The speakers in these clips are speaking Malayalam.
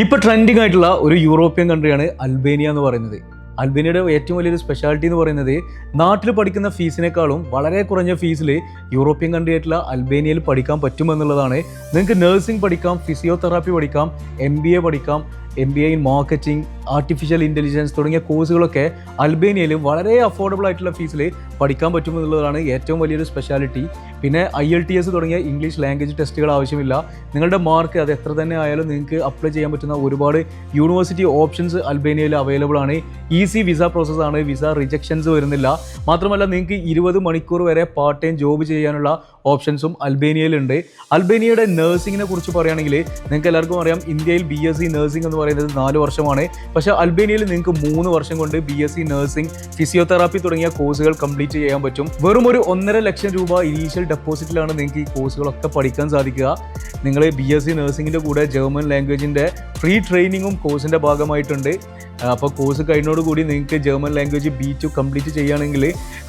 ഇപ്പോൾ ട്രെൻഡിങ് ആയിട്ടുള്ള ഒരു യൂറോപ്യൻ കൺട്രിയാണ് അൽബേനിയ എന്ന് പറയുന്നത്. അൽബേനിയയുടെ ഏറ്റവും വലിയൊരു സ്പെഷ്യാലിറ്റി എന്ന് പറയുന്നത് നാട്ടിൽ പഠിക്കുന്ന ഫീസിനേക്കാളും വളരെ കുറഞ്ഞ ഫീസിൽ യൂറോപ്യൻ കൺട്രി ആയിട്ടുള്ള അൽബേനിയയിൽ പഠിക്കാൻ പറ്റുമെന്നുള്ളതാണ്. നിങ്ങൾക്ക് നഴ്സിംഗ് പഠിക്കാം, ഫിസിയോതെറാപ്പി പഠിക്കാം, MBA പഠിക്കാം, MBA in marketing, artificial intelligence തുടങ്ങിയ കോഴ്സുകളൊക്കെ അൽബേനിയയിൽ വളരെ അഫോർഡബിൾ ആയിട്ടുള്ള ഫീസിൽ പഠിക്കാൻ പറ്റുമെന്നുള്ളതാണ് ഏറ്റവും വലിയൊരു സ്പെഷ്യാലിറ്റി. പിന്നെ IELTS തുടങ്ങിയ ഇംഗ്ലീഷ് ലാംഗ്വേജ് ടെസ്റ്റുകൾ ആവശ്യമില്ല. നിങ്ങളുടെ മാർക്ക് അത് എത്ര തന്നെ ആയാലും നിങ്ങൾക്ക് അപ്ലൈ ചെയ്യാൻ പറ്റുന്ന ഒരുപാട് യൂണിവേഴ്സിറ്റി ഓപ്ഷൻസ് അൽബേനിയയിൽ അവൈലബിൾ ആണ്. ഈസി വിസ പ്രോസസ്സാണ്, വിസ റിജക്ഷൻസ് വരുന്നില്ല. മാത്രമല്ല നിങ്ങൾക്ക് 20 മണിക്കൂർ വരെ പാർട്ട് ടൈം ജോബ് ചെയ്യാനുള്ള ഓപ്ഷൻസും അൽബേനിയയിലുണ്ട്. അൽബേനിയയുടെ നഴ്സിങ്ങിനെ കുറിച്ച് പറയുകയാണെങ്കിൽ നിങ്ങൾക്ക് എല്ലാവർക്കും അറിയാം, ഇന്ത്യയിൽ BSc നഴ്സിംഗ് എന്ന് പറയുന്നത് 4 വർഷമാണ്. പക്ഷേ അൽബേനിയയിൽ നിങ്ങൾക്ക് 3 വർഷം കൊണ്ട് BSc നഴ്സിംഗ്, ഫിസിയോതെറാപ്പി തുടങ്ങിയ കോഴ്സുകൾ കംപ്ലീറ്റ് ചെയ്യാൻ പറ്റും. വെറും ഒരു 1.5 ലക്ഷം രൂപ ഇനീഷ്യൽ ഡെപ്പോസിറ്റിലാണ് നിങ്ങൾക്ക് ഈ കോഴ്സുകളൊക്കെ പഠിക്കാൻ സാധിക്കുക. നിങ്ങൾ BSc നഴ്സിംഗിൻ്റെ കൂടെ ജർമ്മൻ ലാംഗ്വേജിൻ്റെ ഫ്രീ ട്രെയിനിങ്ങും കോഴ്സിൻ്റെ ഭാഗമായിട്ടുണ്ട്. അപ്പോൾ കോഴ്സ് കഴിഞ്ഞോടുകൂടി നിങ്ങൾക്ക് ജർമ്മൻ ലാംഗ്വേജ് B2 കംപ്ലീറ്റ് ചെയ്യുകയാണെങ്കിൽ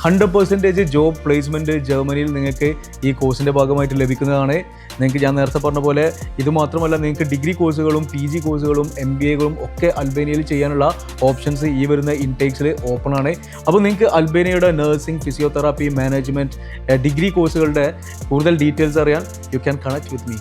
100% ജോബ് പ്ലേസ്മെൻറ്റ് ജർമ്മനിയിൽ നിങ്ങൾക്ക് ഈ കോഴ്സിൻ്റെ ഭാഗമായിട്ട് ലഭിക്കുന്നതാണ്. നിങ്ങൾക്ക് ഞാൻ നേരത്തെ പറഞ്ഞ പോലെ ഇത് മാത്രമല്ല, നിങ്ങൾക്ക് ഡിഗ്രി കോഴ്സുകളും PG കോഴ്സുകളും MBAകളും ഒക്കെ അൽബേനിയയിൽ ചെയ്യാനുള്ള ഓപ്ഷൻസ് ഈ വരുന്ന ഇൻടേക്സിൽ ഓപ്പൺ ആണ്. അപ്പോൾ നിങ്ങൾക്ക് അൽബേനിയയുടെ നഴ്സിംഗ്, ഫിസിയോതെറാപ്പി, മാനേജ്മെൻറ്റ്, ഡിഗ്രി കോഴ്സുകളുടെ കൂടുതൽ ഡീറ്റെയിൽസ് അറിയാൻ you can connect with me.